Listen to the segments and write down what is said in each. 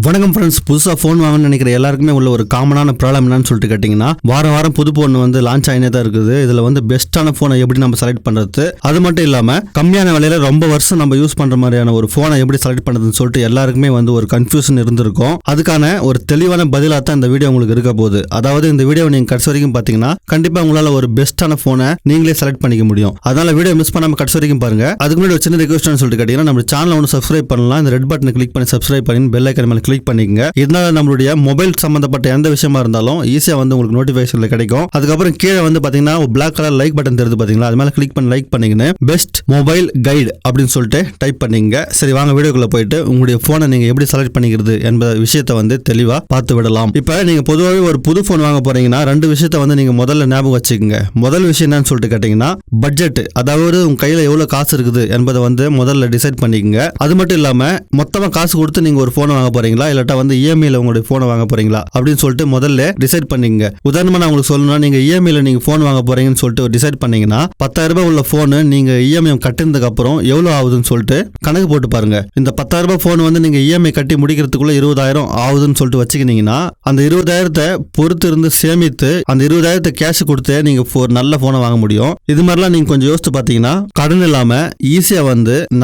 வணக்கம் ஃப்ரெண்ட்ஸ், புதுசாக ஃபோன் வாங்கணும்னு நினைக்கிற எல்லாருக்குமே உள்ள ஒரு காமனான ப்ராப்ளம் என்னன்னு சொல்லிட்டு கேட்டிங்கன்னா, வாரம் புது ஃபோன் லான்ச் ஆகினே தான் இருக்குது. இதில் பெஸ்ட்டான ஃபோனை எப்படி நம்ம செலக்ட் பண்ணுறது, அது மட்டும் இல்லாமல் கம்மியான விலையில் ரொம்ப வருஷம் நம்ம யூஸ் பண்ணுற மாதிரியான ஒரு ஃபோனை எப்படி செலக்ட் பண்ணுறதுன்னு சொல்லிட்டு எல்லாருக்குமே ஒரு கன்ஃபியூஷன் இருந்திருக்கும். அதுக்கான ஒரு தெளிவான பதிலாக தான் இந்த வீடியோ உங்களுக்கு இருக்க போகுது. அதாவது இந்த வீடியோ நீங்கள் கடைசி வரைக்கும் பார்த்தீங்கன்னா கண்டிப்பாக உங்களால் ஒரு பெஸ்ட்டான ஃபோனை நீங்களே செலக்ட் பண்ணிக்க முடியும். அதனால வீடியோ மிஸ் பண்ணாமல் கடைசி வரைக்கும் பாருங்க. அதுக்கு முன்னாடி ஒரு சின்ன ரெக்வஸ்ட்னு சொல்லிட்டு கேட்டிங்கன்னா, நம்ம சேனலை ஒன்று சப்ஸ்கிரைப் பண்ணலாம். இந்த ரெட் பட்டனை கிளிக் பண்ணி சப்ஸ்கிரைப் பண்ணி பெல் ஐக்கான் மேலே கிளிக் பண்ணிக்கங்க. இதனால நம்மளுடைய மொபைல் சம்பந்தப்பட்ட எந்த விஷயமா இருந்தாலும் ஈஸியா உங்களுக்கு நோட்டிபிகேஷன்ல கிடைக்கும். அதுக்கப்புறம் கீழே பாத்தீங்கன்னா பிளாக் கலர் லைக் பட்டன் தெரியுது பாத்தீங்களா, அது மேல கிளிக் பண்ணி லைக் பண்ணிக்கங்க. பெஸ்ட் மொபைல் கைடு அப்படின்னு சொல்லிட்டு டைப் பண்ணிங்க. சரி, வாங்க வீடியோக்குள்ள போயிட்டு உங்களுடைய போனை நீங்க எப்படி செலக்ட் பண்ணிக்கிறது என்பத விஷயத்தை தெளிவா பார்த்து விடலாம். இப்ப நீங்க பொதுவாகவே ஒரு புது போன் வாங்க போறீங்கன்னா ரெண்டு விஷயத்தை நீங்க முதல்ல ஞாபகம் வச்சுக்கோங்க. முதல் விஷயம் என்னன்னு சொல்லிட்டு கேட்டீங்கன்னா பட்ஜெட், அதாவது உங்க கையில எவ்வளவு காசு இருக்குது என்பதை முதல்ல டிசைட் பண்ணிக்கங்க. அது மட்டும் இல்லாம மொத்தமா காசு கொடுத்து நீங்க ஒரு போன் வாங்க போறீங்களா, இல்லாட்டா இஎம்ஐல உங்களுடைய போனை வாங்க போறீங்களா அப்படின்னு சொல்லிட்டு முதல்ல டிசைட் பண்ணீங்க. உதாரணமா நான் உங்களுக்கு சொல்லணும்னா, நீங்க இஎம்ஐல நீங்க போன் வாங்க போறீங்கன்னு சொல்லிட்டு டிசைட் பண்ணீங்கன்னா 10,000 ரூபாய் உள்ள போன் நீங்க இஎம்ஐ கட்டினதுக்கு அப்புறம் எவ்வளவு ஆகுதுன்னு சொல்லிட்டு கணக்கு போட்டு பாருங்க. இந்த 10,000 ரூபாய் போன் நீங்க இஎம்ஐ கட்டி முடிக்கிறதுக்குள்ள 20,000 ஆகுதுன்னு சொல்லிட்டு வச்சுக்கிட்டீங்கன்னா, அந்த 20,000 பொறுத்து இருந்து சேமித்து அந்த 20,000 கேஷ் கொடுத்து நீங்க ஒரு நல்ல போனை வாங்க முடியும். இது மாதிரிலாம் நீங்க கொஞ்சம் யோசித்து பாத்தீங்கன்னா கடன் இல்லாம ஈஸியா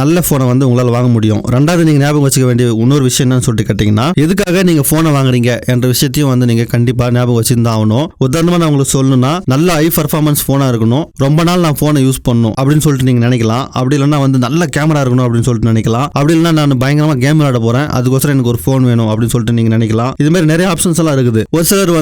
நல்ல போனை உங்களால வாங்க முடியும். ரெண்டாவது நீங்க ஞாபகம் வச்சுக்க வேண்டிய இன்னொரு விஷயம் என்னன்னு சொல்லிட்டு கேட்டீங்கன்னா, எதுக்காக நீங்க போனை வாங்குறீங்க என்ற விஷயத்தையும் நீங்க கண்டிப்பா ஞாபகம் வச்சிருந்தா ஆகணும். உதாரணமா நான் உங்களுக்கு சொல்லணும்னா, நல்ல ஹை பர்ஃபார்மன்ஸ் போனா இருக்கணும், ரொம்ப நாள் நான் போனை யூஸ் பண்ணணும் அப்படின்னு சொல்லிட்டு நீங்க நினைக்கலாம். அப்படி இல்லைன்னா நல்ல கேமரா இருக்கணும் அப்படின்னு சொல்லிட்டு நினைக்கலாம். அப்படி இல்லைன்னா நான் பயங்கரமா கேம் விளையாட போறேன், அதுக்கோசரம் எனக்கு ஒரு போன் வேணும் அப்படின்னு சொல்லிட்டு நீங்க நினைக்கலாம். இது மாதிரி நிறைய ஆப்ஷன்ஸ் எல்லாம் இருக்குது. ஒரு சிலர்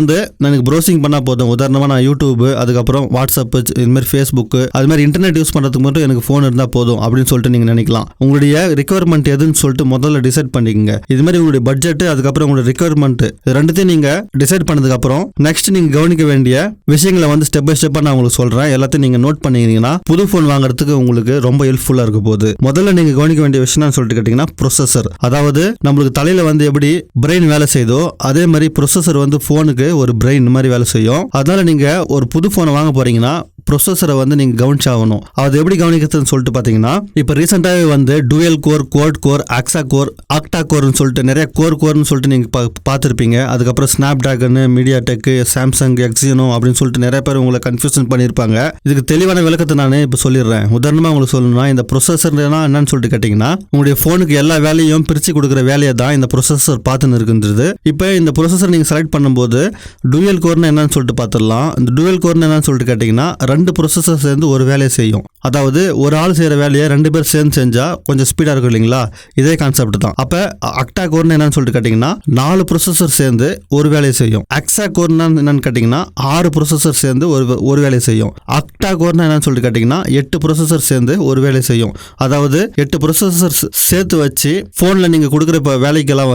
எனக்கு ப்ரௌசிங் பண்ணா போதும், உதாரணமா நான் யூடியூப், அதுக்கப்புறம் வாட்ஸ்அப், இது மாதிரி ஃபேஸ்புக், அது மாதிரி இன்டர்நெட் யூஸ் பண்றதுக்கு மட்டும் எனக்கு போன் இருந்தா போதும் அப்படின்னு சொல்லிட்டு நீங்க நினைக்கலாம். உங்களுடைய ரிக்வயர்மெண்ட் எதுன்னு சொல்லிட்டு முதல்ல டிசைட் பண்ணிக்கங்க. இது மாதிரி உங்களுடைய பட்ஜெட், அதுக்கப்புறம் உங்களுடைய ரிக்வயர்மெண்ட் ரெண்டுத்தையும் நீங்க டிசைட் பண்ணதுக்கு அப்புறம் நெக்ஸ்ட் நீங்க கவனிக்க வேண்டிய விஷயங்களை ஸ்டெப் பை ஸ்டெப்பா நான் உங்களுக்கு சொல்றேன். எல்லாத்தையும் நீங்க நோட் பண்ணீங்கன்னா புது போன் வாங்குறதுக்கு உங்களுக்கு ரொம்ப ஹெல்ப்ஃபுல்லா இருக்க போகுது. முதல்ல நீங்க கவனிக்க வேண்டிய விஷயம் சொல்லிட்டு கேட்டீங்கன்னா ப்ரொசஸர். அதாவது நம்மளுக்கு தலையில எப்படி பிரெயின் வேலை செய்தோ அதே மாதிரி ப்ரொசஸர் போனுக்கு ஒரு பிரெயின் மாதிரி வேலை செய்யும். அதனால நீங்க ஒரு புது போனை வாங்க போறீங்கன்னா ப்ரொசஸரை நீங்க கவனிச்சாகணும். அது எப்படி கவனிக்கிறதுன்னு சொல்லிட்டு பாத்தீங்கன்னா, இப்ப ரீசெண்டாவே dual core, quad core, hexa core, octa கோர்னு சொல்லிட்டு நிறைய கோர்னு சொல்லிட்டு நீங்க பார்த்திருப்பீங்க. அதுக்கப்புறம் ஸ்னாப்டிராகன், மீடியாடெக், சாம்சங், எக்ஸினோ அப்படின்னு சொல்லிட்டு நிறைய பேர் உங்களை கன்ஃபியூஷன் பண்ணிருப்பாங்க. இதுக்கு தெளிவான விளக்கத்தை நான் இப்ப சொல்லிடுறேன். உதாரணமா உங்களுக்கு சொல்லணும்னா, இந்த ப்ரொசஸர் என்னன்னு சொல்லிட்டு கேட்டீங்கன்னா, உங்களுடைய போனுக்கு எல்லா வேலையும் பிரிச்சு கொடுக்குற வேலையை தான் இந்த ப்ரொசஸர் பார்த்துன்னு இருக்குன்றது. இப்ப இந்த ப்ரொசஸர் நீங்க செலக்ட் பண்ணும்போது டூயல் கோர்னு என்னன்னு சொல்லிட்டு பார்த்துடலாம். இந்த டூயல் கோர்னு என்னன்னு சொல்லிட்டு கேட்டீங்கன்னா, ரெண்டு ப்ரொசஸர் சேர்ந்து ஒரு வேலையை செய்யும். அதாவது ஒரு ஆள் செய்யற வேலையை ரெண்டு பேர் சேர்ந்து செஞ்சா கொஞ்சம் ஸ்பீடா இருக்கும் இல்லைங்களா, இதே கான்செப்ட் தான். அப்ப அக்டா கோர்னு என்னன்னு சொல்லிட்டு கேட்டீங்கன்னா, 4 ப்ரொசஸர் சேர்ந்து ஒரு வேலையை செய்யும். எக்ஸா கோர்னா என்னன்னு கேட்டீங்கன்னா, 6 ப்ரொசஸர் சேர்ந்து ஒரு வேலையை செய்யும். அக்டா கோர்னா என்னன்னு சொல்லிட்டு கேட்டீங்கன்னா, 8 ப்ரொசஸர் சேர்ந்து ஒரு வேலையை செய்யும். அதாவது 8 ப்ரொசஸர் சேர்த்து வச்சு போன்ல நீங்க கொடுக்குற வேலைக்கெல்லாம்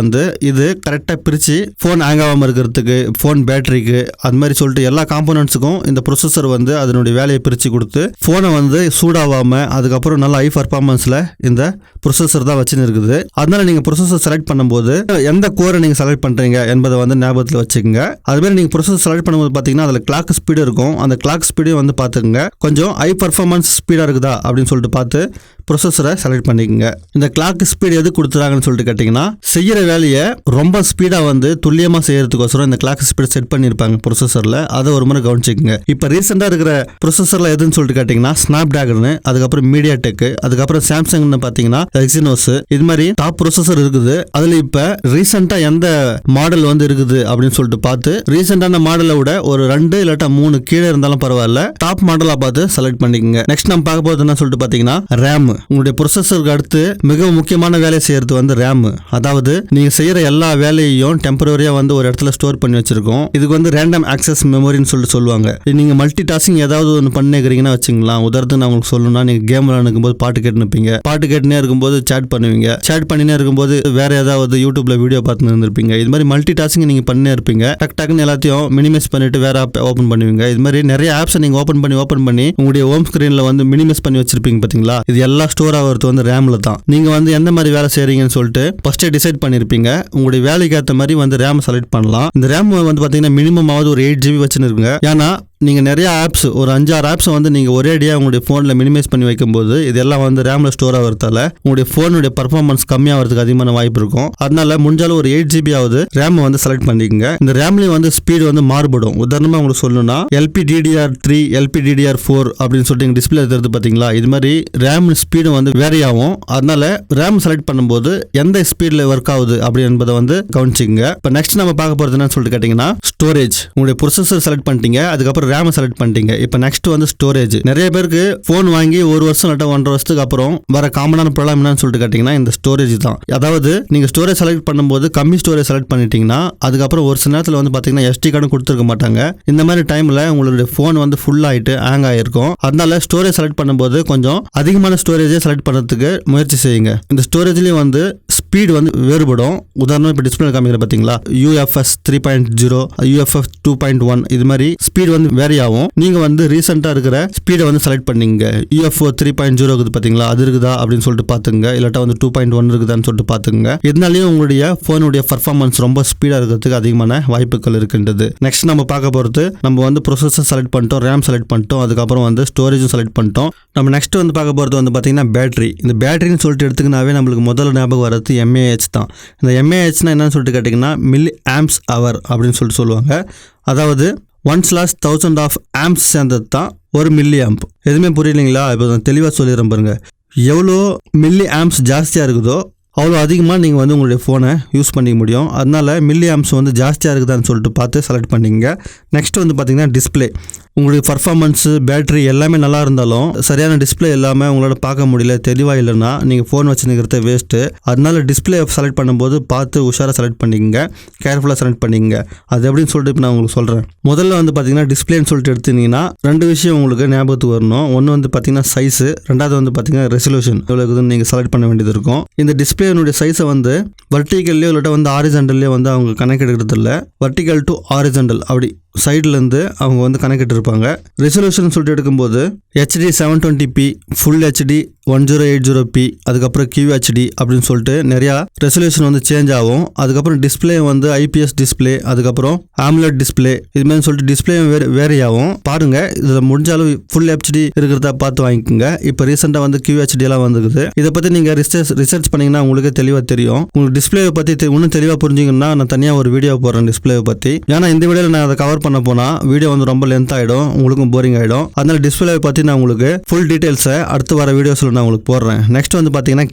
இது கரெக்டா பிரிச்சு போன் ஹேங் ஆகாம இருக்கிறதுக்கு, போன் பேட்டரிக்கு, அது மாதிரி சொல்லிட்டு எல்லா காம்போனன்ட்ஸுக்கும் இந்த ப்ரொசஸர் அதனுடைய வேலையை பிரிச்சு கொடுத்து போனை சூடாவாம அதுக்கப்புறம் நல்ல ஹை பர்ஃபார்மன்ஸ்ல இந்த ப்ரொசஸர் தான் வச்சுன்னு இருக்குது. அதனால நீங்க ப்ரொசஸர் செலக்ட் பண்ணும்போது எந்த கோரை நீங்க செலக்ட் பண்றீங்க என்பதை ஞாபகத்தில் வச்சுக்கோங்க. அது மாதிரி நீங்க ப்ரொசஸர் செலக்ட் பண்ணும்போது பாத்தீங்கன்னா அதுல கிளாக் ஸ்பீடு இருக்கும். அந்த கிளாக் ஸ்பீடையும் பாத்துக்கோங்க. கொஞ்சம் ஹை பர்ஃபார்மன்ஸ் ஸ்பீடா இருக்குதா அப்படின்னு சொல்லிட்டு பார்த்து ப்ரொசஸரை செலக்ட் பண்ணிக்கோங்க. இந்த கிளாக் ஸ்பீடு எது கொடுத்துறாங்கன்னு சொல்லிட்டு கேட்டீங்கன்னா, செய்யற வேலையை ரொம்ப ஸ்பீடா துல்லியமா செய்யறதுக்கோசரம் இந்த கிளாக் ஸ்பீடு செட் பண்ணிருப்பாங்க ப்ரொசஸர்ல. அதை ஒரு முறை கவனிச்சுக்கோங்க. இப்ப ரீசெண்டா இருக்கிற ப்ரொசஸர்ல எதுன்னு சொல்லிட்டு கேட்டீங்கன்னா, ஸ்னாப்டிராகன், அதுக்கப்புறம் மீடியாடெக், அதுக்கப்புறம் சாம்சங் பாத்தீங்கன்னா எக்ஸினோஸ், இது மாதிரி டாப் ப்ரொசஸர் இருக்குது. அதுல இப்ப ரீசெண்டா எந்த மாடல் இருக்குது அப்படின்னு சொல்லிட்டு பார்த்து ரீசெண்டான மாடலை விட ஒரு 2 இல்லாட்டா 3 கீழே இருந்தாலும் பரவாயில்ல, டாப் மாடலா பார்த்து செலக்ட் பண்ணிக்கோங்க. நெக்ஸ்ட் நம்ம பார்க்க போறது என்ன சொல்லிட்டு பாத்தீங்கன்னா, ரேம். உங்களுடைய ப்ரொசஸருக்கு அடுத்து மிக முக்கியமான வேலை செய்யறது ரேம். அதாவது நீங்க செய்யற எல்லா வேலையையும் டெம்பரரியா ஒரு இடத்துல ஸ்டோர் பண்ணி வச்சிருக்கோம். இதுக்கு ரேண்டம் ஆக்சஸ் மெமரின்னு சொல்லிட்டு சொல்லுவாங்க. நீங்க மல்டி டாஸ்கிங் ஏதாவது ஒன்று பண்ணிக்கிறீங்கன்னா வச்சுக்கலாம். உதாரணத்துக்கு நான் உங்களுக்கு சொல்லணும்னா, நீங்க கேம் விளையாடும் போது பாட்டு கேட்டு நிற்பீங்க, பாட்டு கேட்டுனே இருக்கும்போது சேட் பண்ணுவீங்க, சேட் பண்ணினே இருக்கும்போது வேற ஏதாவது யூடியூப்ல வீடியோ பார்த்து இருந்திருப்பீங்க. இது மாதிரி மல்டி டாஸ்கிங் நீங்க பண்ணே இருப்பீங்க. டக்குன்னு எல்லாத்தையும் மினிமைஸ் பண்ணிட்டு வேற ஆப் ஓபன் பண்ணுவீங்க. இது மாதிரி நிறைய ஆப்ஸ் நீங்க ஓபன் பண்ணி உங்களுடைய ஹோம் ஸ்கிரீன்ல மினிமைஸ் பண்ணி வச்சிருப்பீங்க பாத்தீங்களா. இது எல்லாம் ஸ்டோர் ஆகிறது ரேம்ல தான். நீங்க எந்த மாதிரி வேலை செய்றீங்கன்னு சொல்லிட்டு ஃபர்ஸ்ட் டிசைட் பண்ணிருப்பீங்க. உங்களுடைய வேலைக்கு ஏற்ற மாதிரி ரேம் செலக்ட் பண்ணலாம். இந்த ரேம் பாத்தீங்கன்னா மினிமம் ஆவது ஒரு 8 GB வச்சுருங்க. ஏன்னா நீங்கள் நிறைய ஆப்ஸ் ஒரு 5-6 ஆப்ஸை வந்து நீங்கள் ஒரேடியாக உங்களுடைய ஃபோனில் மினிமைஸ் பண்ணி வைக்கும்போது இதெல்லாம் வந்து ரேமில் ஸ்டோர் ஆகிறதால உங்களுடைய ஃபோனுடைய பர்ஃபார்மன்ஸ் கம்மியாகிறதுக்கு அதிகமான வாய்ப்பு இருக்கும். அதனால முடிஞ்சாலும் ஒரு 8GB ஆகுது ரேம் வந்து செலக்ட் பண்ணிக்கோங்க. இந்த ரேம்லேயும் வந்து ஸ்பீடு வந்து மாறுபடும். உதாரணமாக உங்களுக்கு சொல்லணும்னா LPDDR3 LPDDR4 அப்படின்னு சொல்லிட்டு டிஸ்பிளே எடுத்து பார்த்தீங்களா, இது மாதிரி ரேம் ஸ்பீடு வந்து வேரி ஆகும். அதனால ரேம் செலக்ட் பண்ணும்போது எந்த ஸ்பீடில் ஒர்க் ஆகுது அப்படி என்பதை வந்து கவனிச்சிங்க. இப்போ நெக்ஸ்ட் நம்ம பார்க்க போகிறது என்னன்னு சொல்லிட்டு கேட்டிங்கன்னா ஸ்டோரேஜ். உங்களுடைய ப்ரொசஸர் செலக்ட் பண்ணிட்டீங்க, அதுக்கப்புறம் ரேம் செலக்ட் பண்ணிட்டீங்க. இப்போ நெக்ஸ்ட் வந்து ஸ்டோரேஜ். நிறைய பேருக்கு ஃபோன் வாங்கி 1 வருஷம் இல்லாட்டா 1.5 வருஷத்துக்கு அப்புறம் வர காமனான ப்ராப்ளம் என்னன்னு சொல்லிட்டு கேட்டிங்கன்னா இந்த ஸ்டோரேஜ் தான். அதாவது நீங்கள் ஸ்டோரேஜ் செலக்ட் பண்ணும்போது கம்மி ஸ்டோரேஜ் செலக்ட் பண்ணிட்டீங்கன்னா அதுக்கப்புறம் ஒரு சில நேரத்தில் வந்து பார்த்தீங்கன்னா SD கார்டும் கொடுத்துருக்க மாட்டாங்க. இந்த மாதிரி டைமில் உங்களுடைய ஃபோன் வந்து ஃபுல் ஆகிட்டு ஹேங் ஆகிருக்கும். அதனால ஸ்டோரேஜ் செலக்ட் பண்ணும்போது கொஞ்சம் அதிகமான ஸ்டோரேஜை செலக்ட் பண்ணுறதுக்கு முயற்சி செய்யுங்க. இந்த ஸ்டோரேஜ்லேயும் வந்து ஸ்பீடு வந்து வேறுபடும். உதாரணம் இப்போ டிஸ்பிளே காமிக்கிற பார்த்தீங்களா, UFS 3.0 UFS 2.1 இது மாதிரி ஸ்பீடு வந்து வேரி ஆகும். நீங்கள் வந்து ரீசெண்டாக இருக்கிற ஸ்பீடை வந்து செலக்ட் பண்ணிங்க. UFO 3.0 இருக்குது பார்த்தீங்களா, அது இருக்குதா அப்படின்னு சொல்லிட்டு பார்த்துங்க. இல்லாட்டா வந்து 2.1 இருக்குதான்னு சொல்லிட்டு பார்த்துங்க. இதனாலேயும் உங்களுடைய ஃபோனுடைய பர்ஃபார்மன்ஸ் ரொம்ப ஸ்பீடாக இருக்கிறதுக்கு அதிகமான வாய்ப்புகள் இருக்கின்றது. நெக்ஸ்ட் நம்ம பார்க்க போகிறது நம்ம வந்து ப்ரொசஸர் செலக்ட் பண்ணிட்டோம், ரேம் செலக்ட் பண்ணிட்டோம், அதுக்கப்புறம் வந்து ஸ்டோரேஜும் செலக்ட் பண்ணிட்டோம். நம்ம நெக்ஸ்ட் வந்து பார்க்க போகிறது வந்து பார்த்தீங்கன்னா பேட்டரி. இந்த பேட்டரின்னு சொல்லிட்டு எடுத்துக்கினாவே நம்மளுக்கு முதல்ல ஞாபகம் வரது mAh தான். இந்த mAhனா என்னன்னு சொல்லிட்டு கேட்டிங்கன்னா மில்லி ஆம்ப்ஸ் ஹவர் அப்படின்னு சொல்லிட்டு சொல்லுவாங்க. அதாவது 1/1000 ஆஃப் ஆம்ப்ஸ் சேர்ந்தது தான் ஒரு மில்லி ஆம்ப். எதுவுமே புரியலைங்களா? இப்போ நான் தெளிவாக சொல்லிடுறேன் பாருங்க. எவ்வளோ மில்லி ஆம்ப்ஸ் ஜாஸ்தியாக இருக்குதோ அவ்வளோ அதிகமாக நீங்கள் வந்து உங்களுடைய ஃபோனை யூஸ் பண்ணிக்க முடியும். அதனால மில்லி ஆம்ப்ஸ் வந்து ஜாஸ்தியாக இருக்குதான்னு சொல்லிட்டு பார்த்து செலக்ட் பண்ணிங்க. நெக்ஸ்ட் வந்து பார்த்தீங்கன்னா டிஸ்பிளே. உங்களுடைய பர்ஃபார்மன்ஸு பேட்டரி எல்லாமே நல்லா இருந்தாலும் சரியான டிஸ்பிளே இல்லாமல் உங்களால் பார்க்க முடியல, தெளிவாக இல்லைன்னா நீங்கள் ஃபோன் வச்சுருக்கிறத வேஸ்ட்டு. அதனால டிஸ்பிளே செலக்ட் பண்ணும்போது பார்த்து உஷாராக செலக்ட் பண்ணிக்கங்க, கேர்ஃபுல்லாக செலக்ட் பண்ணிக்கங்க. அது எப்படின்னு சொல்லிட்டு இப்போ நான் உங்களுக்கு சொல்கிறேன். முதல்ல வந்து பார்த்தீங்கன்னா டிஸ்பிளேன்னு சொல்லிட்டு எடுத்துனீங்கன்னா 2 விஷயம் உங்களுக்கு ஞாபகத்துக்கு வரணும். ஒன்று வந்து பார்த்தீங்கன்னா சைஸு, ரெண்டாவது வந்து பார்த்தீங்கன்னா ரெசல்யூஷன் எவ்வளோ இருக்குதுன்னு நீங்கள் செலக்ட் பண்ண வேண்டியது இருக்கும். இந்த டிஸ்பிளேனுடைய சைஸை வந்து வெர்டிகல்லையோ இல்லாட்டா வந்து ஹாரிசான்டல்லையோ வந்து அவங்க கணக்கு எடுக்கிறது இல்லை. வெர்டிகல் டு ஹாரிசான்டல் அப்படி சைட்லேருந்து அவங்க வந்து கணக்கிட்டு இருப்பாங்க. ரெசல்யூஷன் சொல்லிட்டு எடுக்கும்போது HD 720p full HD 1080p அதுக்கப்புறம் QHD அப்படின்னு சொல்லிட்டு நிறையா ரெசல்யூஷன் வந்து சேஞ்ச் ஆகும். அதுக்கப்புறம் டிஸ்பிளே வந்து IPS டிஸ்பிளே, அதுக்கப்புறம் AMOLED டிஸ்பிளே, இதுமாதிரி சொல்லிட்டு டிஸ்பிளே வேரி ஆகும். பாருங்க, இதில் முடிஞ்சாலும் ஃபுல் HD இருக்கிறத பார்த்து வாங்கிக்கோங்க. இப்போ ரீசெண்டாக வந்து QHD எல்லாம் வந்துருக்குது. இதை பற்றி நீங்கள் ரிசர்ச் பண்ணிங்கன்னா உங்களுக்கு தெளிவாக தெரியும். உங்களுக்கு டிஸ்பிளேவை பற்றி இன்னும் தெளிவாக புரிஞ்சிங்கன்னா நான் தனியாக ஒரு வீடியோ போடுறேன் டிஸ்பிளேவை பற்றி. ஏன்னா இந்த வீடியோவில் நான் அதை கவர் பண்ண போனால் வீடியோ வந்து ரொம்ப லென்த் ஆகிடும், உங்களுக்கும் போரிங் ஆகிடும். அதனால டிஸ்பிளேவை பற்றி நான் உங்களுக்கு ஃபுல் டீட்டெயில்ஸை அடுத்து வர வீடியோஸில் நான் உங்களுக்கு போடுறேன். நெக்ஸ்ட் வந்து பார்த்தீங்கன்னா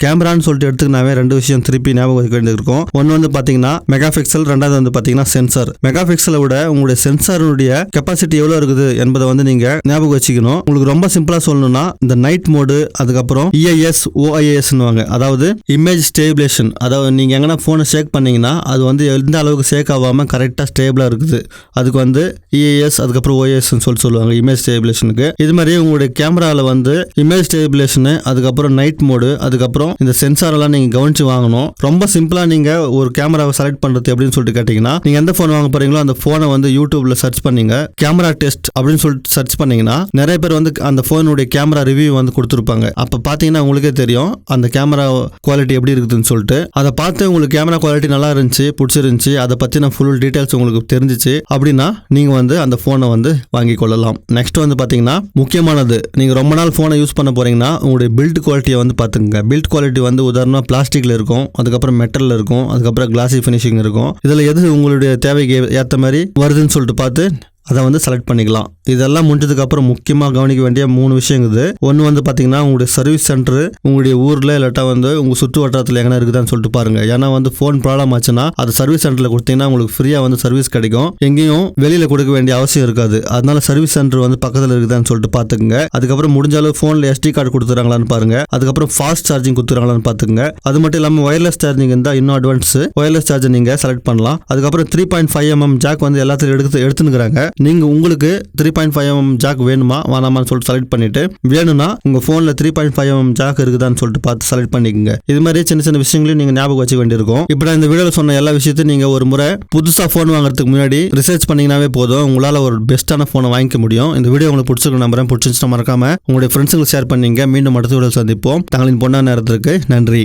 கேமரான்னு சொல்லிட்டு எடுத்துக்கினாவே 2 விஷயம் திருப்பி ஞாபகம் வைக்க வேண்டியது இருக்கும். ஒன்று வந்து பார்த்தீங்கன்னா மெகா பிக்சல், ரெண்டாவது வந்து பார்த்தீங்கன்னா சென்சார். மெகா பிக்சலை விட உங்களுடைய சென்சாருடைய கெப்பாசிட்டி எவ்வளோ இருக்குது என்பதை வந்து நீங்கள் ஞாபகம் வச்சுக்கணும். உங்களுக்கு ரொம்ப சிம்பிளாக சொல்லணும்னா இந்த நைட் மோடு, அதுக்கப்புறம் EIS OIS, அதாவது இமேஜ் ஸ்டேபிலேஷன். அதாவது நீங்கள் எங்கன்னா ஃபோனை ஷேக் பண்ணீங்கன்னா அது வந்து எந்த அளவுக்கு ஷேக் ஆகாமல் கரெக்டாக ஸ்டேபிளாக இருக்குது. அதுக்கு வந்து EIS அதுக்கப்புறம் OIS சொல்லுவாங்க இமேஜ் ஸ்டேபிலேஷனுக்கு. இது மாதிரி உங்களுடைய கேமராவில் வந்து இமேஜ் ஸ்டேபிலேஷனு, அதுக்கப்புறம் நைட் மோடு, அதுக்கப்புறம் இந்த சென்சார் எல்லாம் நீங்கள் கவனிச்சு வாங்கணும். ரொம்ப சிம்பிளாக நீங்கள் ஒரு கேமராவை செலக்ட் பண்ணுறது எப்படின்னு சொல்லிட்டு கேட்டிங்கன்னா, நீங்கள் எந்த ஃபோன் வாங்க போறீங்களோ அந்த ஃபோனை வந்து யூடியூப்ல சர்ச் பண்ணீங்க, கேமரா டெஸ்ட் அப்படின்னு சொல்லிட்டு சர்ச் பண்ணீங்கன்னா நிறைய பேர் வந்து அந்த ஃபோனுடைய கேமரா ரிவ்யூ வந்து கொடுத்துருப்பாங்க. அப்போ பார்த்தீங்கன்னா உங்களுக்கே தெரியும் அந்த கேமரா குவாலிட்டி எப்படி இருக்குதுன்னு சொல்லிட்டு. அதை பார்த்து உங்களுக்கு கேமரா குவாலிட்டி நல்லா இருந்துச்சு, பிடிச்சிருந்துச்சு, அதை பற்றின ஃபுல் டீட்டெயில்ஸ் உங்களுக்கு தெரிஞ்சிச்சு அப்படின்னா நீங்கள் வந்து அந்த ஃபோனை வந்து வாங்கி கொள்ளலாம். நெக்ஸ்ட் வந்து பார்த்தீங்கன்னா முக்கியமானது, நீங்கள் ரொம்ப நாள் ஃபோனை யூஸ் பண்ண போறீங்கன்னா உங்களுடைய பில்ட் குவாலிட்டியை வந்து பார்த்துங்க. பில்ட் குவாலிட்டி வந்து உதாரணமாக பிளாஸ்டிக்ல இருக்கும், அதுக்கப்புறம் மெட்டலில் இருக்கும், அதுக்கப்புறம் கிளாசி ஃபினிஷிங் இருக்கும். இதில் எது உங்களுடைய தேவைக்கு ஏற்ற மாதிரி வருதுன்னு சொல்லிட்டு பார்த்து அதை வந்து செலக்ட் பண்ணிக்கலாம். இதெல்லாம் முடிஞ்சதுக்கு அப்புறம் முக்கியமாக கவனிக்க வேண்டிய 3 விஷயம் இருக்குது. ஒன்று வந்து பார்த்தீங்கன்னா உங்களுடைய சர்வீஸ் சென்டர் உங்களுடைய ஊரில் இல்லாட்டா வந்து உங்கள் சுற்று வட்டாரத்தில் எங்கன்னா இருக்குதான்னு சொல்லிட்டு பாருங்க. ஏன்னா வந்து ஃபோன் ப்ராப்ளம் ஆச்சுன்னா அது சர்வீஸ் சென்டரில் கொடுத்தீங்கன்னா உங்களுக்கு ஃப்ரீயாக வந்து சர்வீஸ் கிடைக்கும். எங்கேயும் வெளியில் கொடுக்க வேண்டிய அவசியம் இருக்காது. அதனால சர்வீஸ் சென்டர் வந்து பக்கத்தில் இருக்குதான்னு சொல்லிட்டு பார்த்துக்குங்க. அதுக்கப்புறம் முடிஞ்சாலும் ஃபோனில் SD கார்டு கொடுத்துறாங்களான்னு பாருங்க. அதுக்கப்புறம் ஃபாஸ்ட் சார்ஜிங் கொடுத்துறாங்களான்னு பார்த்துங்க. அது மட்டும் இல்லாமல் ஒயர்லெஸ் சார்ஜிங் இருந்தால் இன்னும் அட்வான்ஸ் ஒயர்லெஸ் சார்ஜர் நீங்கள் செலக்ட் பண்ணலாம். அதுக்கப்புறம் 3.5mm ஜாக் வந்து எல்லாத்தையும் எடுத்துனுக்குறாங்க. நீங்க உங்களுக்கு 3.5mm ஜாக் வேணுமா வேணாமான்னு சொல்லிட்டு செலக்ட் பண்ணிட்டு, வேணும்னா உங்க போன்ல 3.5mm ஜாக் இருக்குதான்னு சொல்லிட்டு பார்த்து செலக்ட் பண்ணிக்கங்க. இது மாதிரி சின்ன சின்ன விஷயங்களையும் நீங்க ஞாபகம் வச்சுக்க வேண்டியிருக்கும். இப்போ நான் இந்த வீடியோல சொன்ன எல்லா விஷயத்தையும் நீங்க ஒரு முறை புதுசா போன் வாங்குறதுக்கு முன்னாடி ரிசர்ச் பண்ணீங்கன்னாவே போதும், உங்களால ஒரு பெஸ்ட்டான போனை வாங்கிக்க முடியும். இந்த வீடியோ உங்களுக்கு பிடிச்சிருக்க நம்புறேன். பிடிச்சிருந்தா மறக்காம உங்களுடைய ஃப்ரெண்ட்ஸுங்களுக்கு ஷேர் பண்ணீங்க. மீண்டும் அடுத்த வீடியோ சந்திப்போம். தங்களின் பொன்னான நேரத்திற்கு நன்றி.